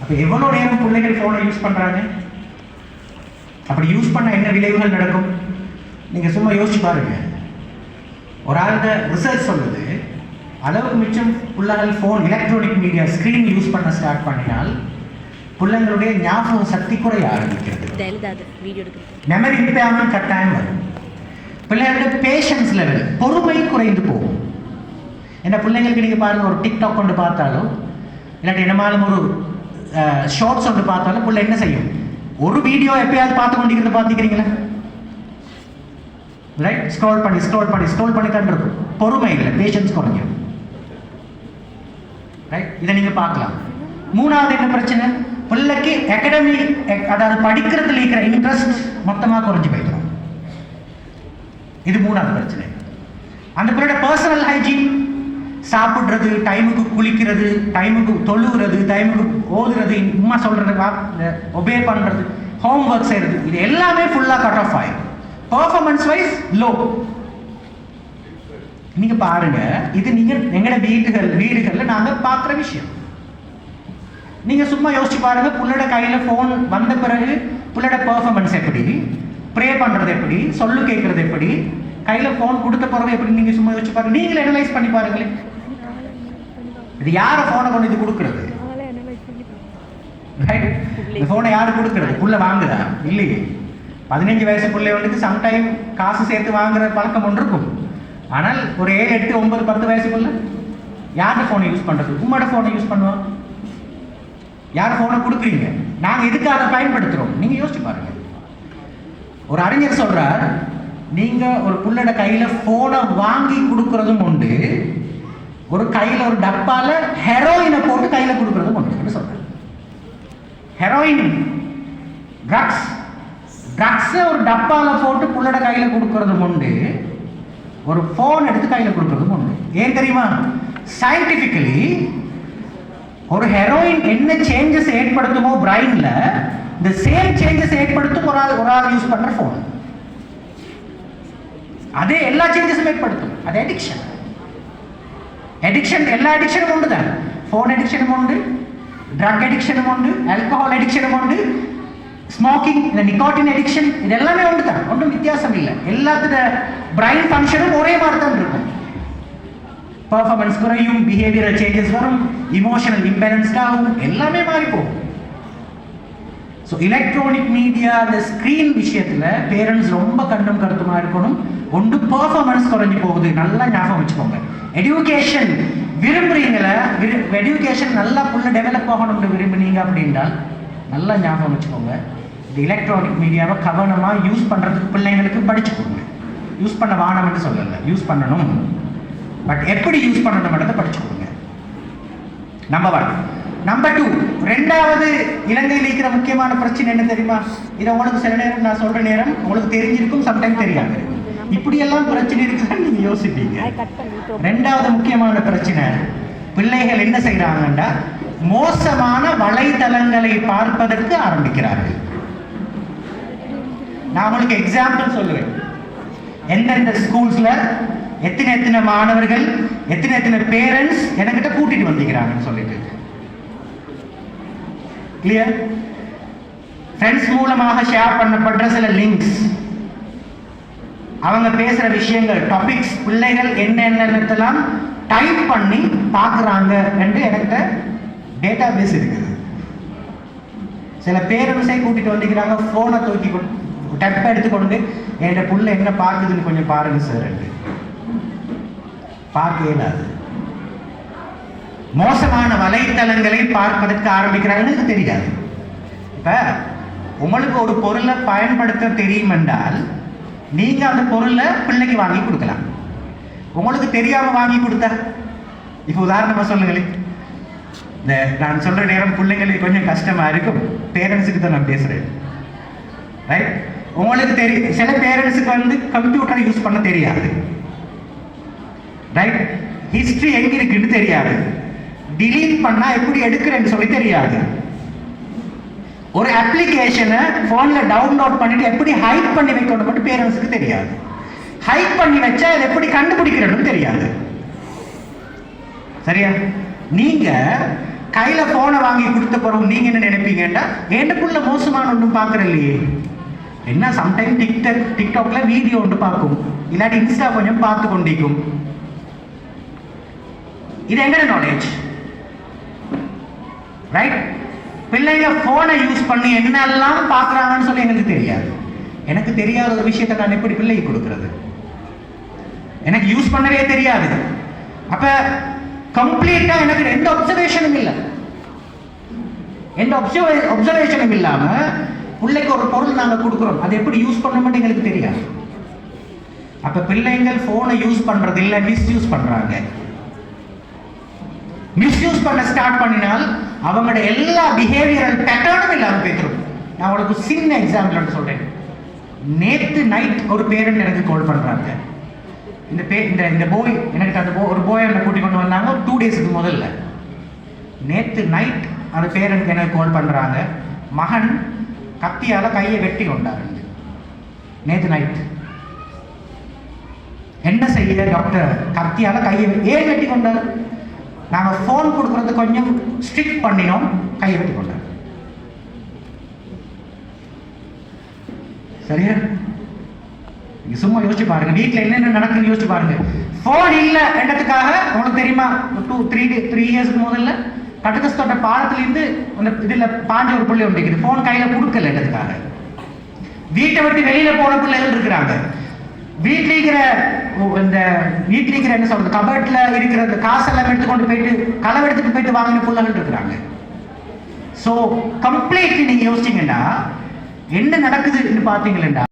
அப்போ எவ்வளோ நேரம் பிள்ளைகள் ஃபோனை யூஸ் பண்ணுறாங்க? அப்படி யூஸ் பண்ண என்ன விளைவுகள் நடக்கும்? நீங்கள் சும்மா யோசிச்சு பாருங்க. ஒரு ஆளுத ரிசர்ச் சொல்லுது, அளவுக்கு மிச்சம் பிள்ளைகள் phone electronic media screen use பண்ண ஸ்டார்ட் பண்ணினால் பிள்ளைங்களுடைய ஞாபக சக்தி குறைய ஆரம்பிக்கிறது. மெமரி இம்பேர்மெண்ட் கட்டாயம் வரும். பிள்ளைகளுடைய பேஷன்ஸ் லெவல், பொறுமை குறைந்து போகும். என்ன பிள்ளைங்களுக்கு நீங்கள் பாருங்கள், ஒரு டிக்டாக் கொண்டு பார்த்தாலும் இல்லாட்டி என்னமாலும் ஒரு ஷார்ட்ஸ் ஒன்று பார்த்தாலும் பிள்ளை என்ன செய்யும்? ஒரு வீடியோ எப்பயாவது பார்த்து கொண்டிருக்கிறது பார்த்துக்கிறீங்களா? ரைட், ஸ்க்ரோல் பண்ணி தான் இருக்கும். பொறுமை இல்லை, பேஷன்ஸ் குறைஞ்சிடும். ரைட், இதை நீங்கள் பார்க்கலாம். மூணாவது என்ன பிரச்சனை? பிள்ளைக்கு அகாடமி, அதாவது படிக்கிறதுல இருக்கிற இன்ட்ரெஸ்ட் மொத்தமாக குறைஞ்சி போயிடும். இது மூணாவது பிரச்சனை. அந்த பிள்ளையோட பர்சனல் ஹைஜீன், சாப்பிட்றது, டைமுக்கு குளிக்கிறது, டைமுக்கு தொழுகிறது, டைமுக்கு ஓதுறது, உமா சொல்றது ஒபே பண்ணுறது, ஹோம் ஒர்க் செய்கிறது, இது எல்லாமே ஃபுல்லாக கட் ஆஃப் ஆயிடும். Performance wise low. நீங்கள் பாருங்க, இது நீங்கள் எங்களோட வீடுகளில் நாங்கள் பார்க்குற விஷயம். நீங்கள் சும்மா யோசிச்சு பாருங்க, புள்ளோட கையில் ஃபோன் வந்த பிறகு புள்ளோட பர்ஃபார்மன்ஸ் எப்படி, ப்ரே பண்ணுறது எப்படி, சொல்லு கேட்குறது எப்படி, கையில் ஃபோன் கொடுத்த பிறகு எப்படி, நீங்கள் சும்மா யோசிச்சு பாருங்க. நீங்களே அனலைஸ் பண்ணி பாருங்களேன். இது யாரை ஃபோனை கொண்டு இது கொடுக்குறது? இந்த ஃபோனை யாரு கொடுக்குறது? புள்ள வாங்குதா? இல்லையே. 15 வயசு பிள்ளை வந்துட்டு சம்டைம் காசு சேர்த்து வாங்குற பழக்கம் ஒன்று இருக்கும். ஆனால் ஒரு 7, 8, 9, 10 வயசு பிள்ளை யார்கிட்ட ஃபோனை யூஸ் பண்ணுறது? உங்களோட ஃபோனை யூஸ் பண்ணுவோம். யார் ஃபோனை கொடுக்குறீங்க? நாங்கள் இதுக்கு அதை பயன்படுத்துகிறோம். நீங்கள் யோசிச்சு பாருங்க. ஒரு அறிஞர் சொல்கிறார், நீங்கள் ஒரு புள்ளோட கையில் ஃபோனை வாங்கி கொடுக்குறதும் உண்டு, ஒரு கையில் ஒரு டப்பால ஹெரோயினை போட்டு கையில் கொடுக்குறதும் உண்டு சொல்கிறேன். ஹெரோயின் ட்ரக்ஸை ஒரு டப்பால போட்டு புள்ளோட கையில் கொடுக்குறதும் உண்டு, ஒரு ஃபோன் எடுத்து கையில் கொடுக்குறதும் உண்டு. ஏன் தெரியுமா? சயின்டிஃபிக்கலி ஒரு ஹெரோயின் என்ன சேஞ்சஸ் ஏற்படுத்துமோ பிரைன்ல, இந்த சேம் சேஞ்சஸ் ஏற்படுத்தும் ஒரு ஆள் யூஸ் பண்ற ஃபோன். அதே எல்லா சேஞ்சஸும் ஏற்படுத்தும். அது அடிக்ஷன். எல்லா அடிக்ஷனும் உண்டு தான். ஃபோன் அடிக்ஷனும் உண்டு, ட்ரக் அடிக்ஷனும் உண்டு, ஆல்கஹால் அடிக்ஷனும் உண்டு, ஸ்மோக்கிங், இந்த நிக்கோட்டின் அடிக்ஷன், இது எல்லாமே உண்டு தான். ஒன்றும் வித்தியாசம் இல்லை. எல்லாத்தோட பிரைன் ஃபங்க்ஷனும் ஒரே மாதிரி தான் இருக்கும். பர்ஃபார்மன்ஸ் குறையும், பிஹேவியரல் சேஞ்சஸ் வரும், இமோஷனல் இம்பேலன்ஸ்ட் ஆகும், எல்லாமே மாறி போகும். ஸோ எலக்ட்ரானிக் மீடியா, அந்த ஸ்க்ரீன் விஷயத்தில் பேரண்ட்ஸ் ரொம்ப கண்ணும் கருத்துமா இருக்கணும். ஒன்று பர்ஃபார்மன்ஸ் குறைஞ்சி போகுது, நல்லா ஞாபகம் வச்சுக்கோங்க. எஜுகேஷன் விரும்புறீங்களா? எஜுகேஷன் நல்லா புள்ள டெவலப் ஆகணும்னு விரும்புனீங்க அப்படின்னா நல்லா ஞாபகம் வச்சுக்கோங்க, இந்த எலக்ட்ரானிக் மீடியாவை கவனமாக யூஸ் பண்ணுறதுக்கு பிள்ளைங்களுக்கு படிச்சு கொடுங்க. யூஸ் பண்ண வானம்னு சொல்லலை, யூஸ் பண்ணணும். பட் எப்படி யூஸ் பண்ணணும்ன்றதை படிச்சு கொடுங்க. நம்பர் 1. நம்பர் 2, ரெண்டாவது இலங்கையில் இருக்கிற முக்கியமான பிரச்சனை என்ன தெரியுமா? இதை உங்களுக்கு சில நேரம் நான் சொல்ற நேரம் உங்களுக்கு தெரிஞ்சிருக்கும், சம்டைம் தெரியாது. இப்படியெல்லாம் பிரச்சனை இருக்குதுன்னு நீங்க யோசிப்பீங்க. ரெண்டாவது முக்கியமான பிரச்சனை, பிள்ளைகள் என்ன செய்யறாங்கன்னா மோசமான வலைதளங்களை பார்ப்பதற்கு ஆரம்பிக்கிறார்கள். நான் உங்களுக்கு எக்ஸாம்பிள் சொல்லுவேன். எந்தெந்த ஸ்கூல்ஸ்ல எத்தனை மாணவர்கள், எத்தனை பேரண்ட்ஸ் என்கிட்ட கூட்டிட்டு வந்திருக்கிறாங்கன்னு சொல்லிட்டு. கிளியர்? ஃப்ரெண்ட்ஸ் மூலமாக ஷேர் பண்ணப்படுற சில லிங்க்ஸ், அவங்க பேசுற விஷயங்கள், டாபிக்ஸ், பிள்ளைகள் என்னென்னலாம் டைப் பண்ணி பார்க்குறாங்க என்று என்கிட்ட டேட்டா பேஸ் இருக்குது. சில பேரண்ட்ஸை கூட்டிட்டு வந்துக்கிறாங்க, ஃபோனை தூக்கி டப் எடுத்துக்கொண்டு என் புள்ள என்ன பார்க்குதுன்னு கொஞ்சம் பாருங்க சார் என்று. பார்க்க இயலாது. மோசமான வலைத்தளங்களை பார்ப்பதற்கு ஆரம்பிக்கிறாங்கன்னு தெரியாது. இப்ப உங்களுக்கு ஒரு பொருளை பயன்படுத்த தெரியும் என்றால் நீங்க அந்த பொருளை பிள்ளைக்கு வாங்கி கொடுக்கலாம். உங்களுக்கு தெரியாம வாங்கி கொடுத்தா, இப்ப உதாரணமா சொல்லுங்களேன், இந்த நான் சொல்ற நேரம் பிள்ளைங்களுக்கு கொஞ்சம் கஷ்டமா இருக்கும், பேரண்ட்ஸுக்கு தான் நான் பேசுறேன். ரைட்? உங்களுக்கு தெரியும், சில பேரண்ட்ஸுக்கு வந்து கம்ப்யூட்டர் யூஸ் பண்ண தெரியாது. ரைட்? ஹிஸ்டரி எங்க இருக்குன்னு தெரியாது, டிலீட் பண்ணா எப்படி எடுக்கிறேன்னு சொல்லி தெரியாது, ஒரு அப்ளிகேஷனை போன்ல டவுன்லோட் பண்ணிட்டு எப்படி ஹைட் பண்ணி வைக்கணும் மட்டும் பேரண்ட்ஸுக்கு தெரியாது, ஹைட் பண்ணி வச்சா அதை எப்படி கண்டுபிடிக்கிறதுன்னு தெரியாது. சரியா? நீங்க கையில போனை வாங்கி கொடுத்த பிறகு நீங்க என்ன நினைப்பீங்கடா எனக்குள்ள மோசமான ஒன்றும் பார்க்கறது இல்லையே, என்ன சம்டைம் டிக்டாக்ல வீடியோ ஒன்று பார்க்கும், இல்லாட்டி இன்ஸ்டா கொஞ்சம் பார்த்து கொண்டிருக்கும். இது எங்கட நாலேஜ், ரைட்? பிள்ளைங்க போனை யூஸ் பண்ணி என்னெல்லாம் பார்க்குறாங்கன்னு சொல்லி எனக்கு தெரியாது. எனக்கு தெரியாத ஒரு விஷயத்தை நான் எப்படி பிள்ளைக்கு கொடுக்கறது? எனக்கு யூஸ் பண்ணவே தெரியாது. அப்ப கம்ப்ளீட்டா எனக்கு எந்த அப்சர்வேஷனும் இல்லை, எந்த அப்சர்வேஷனும் இல்லாம பிள்ளைக்கு ஒரு பொருள் நாங்க கொடுக்குறோம், அது எப்படி யூஸ் பண்ணணும்னு எங்களுக்கு தெரியாது. அப்ப பிள்ளைங்கள் போனை யூஸ் பண்றது இல்லை, மிஸ்யூஸ் பண்றாங்க. மிஸ்யூஸ் பண்ண ஸ்டார்ட் பண்ணினால் அவங்களோட எல்லா பிஹேவியரல் பேட்டர்னும் இல்லாம போயிடும். நான் உங்களுக்கு சின்ன எக்ஸாம்பிள் சொல்றேன். நேத்து நைட் ஒரு பேரண்ட் எனக்கு கால் பண்றாங்க. இந்த போய் எனக்கு அந்த ஒரு போய் என்ன கூட்டி கொண்டு வந்தாங்க 2 டேஸ்க்கு முதல்ல. நேத்து நைட் அந்த பேரண்ட் எனக்கு கால் பண்றாங்க, மகன் கத்தியால கையை வெட்டி கொண்டாரு. நேத்து நைட் என்ன செய்ய டாக்டர், கத்தியால கையை ஏன் வெட்டி கொண்டாரு? நாங்க போன் கொடுக்கறது கொஞ்சம் ஸ்ட்ரிக்ட் பண்ணினோம், கையை வெட்டி கொண்டாரு. சரியா? நீங்க சும்மா யோசிச்சு பாருங்க, வீட்டுல என்னென்ன நடக்குதுன்னு யோசிச்சு பாருங்க. போன் இல்ல என்றதுக்காக உங்களுக்கு தெரியுமா 2-3 இயர்ஸ்க்கு முதல்ல கட்டுக்கஸ்தோட்ட பாலத்துல இருந்து அந்த இதுல பாஞ்ச ஒரு பிள்ளை ஒன்று போன் கையில கொடுக்கல என்றதுக்காக. வீட்டை விட்டு வெளியில போன பிள்ளைகள் இருக்கிறாங்க. வீட்டில் இருக்கிற என்ன சொல்றது, கபர்ட்ல இருக்கிற அந்த காசெல்லாம் எடுத்துக்கொண்டு போயிட்டு களவு எடுத்துட்டு போயிட்டு வாங்கின பிள்ளைகள் இருக்கிறாங்க. ஸோ கம்ப்ளீட்லி நீங்க யோசிச்சீங்கன்னா என்ன நடக்குதுன்னு பாத்தீங்களா,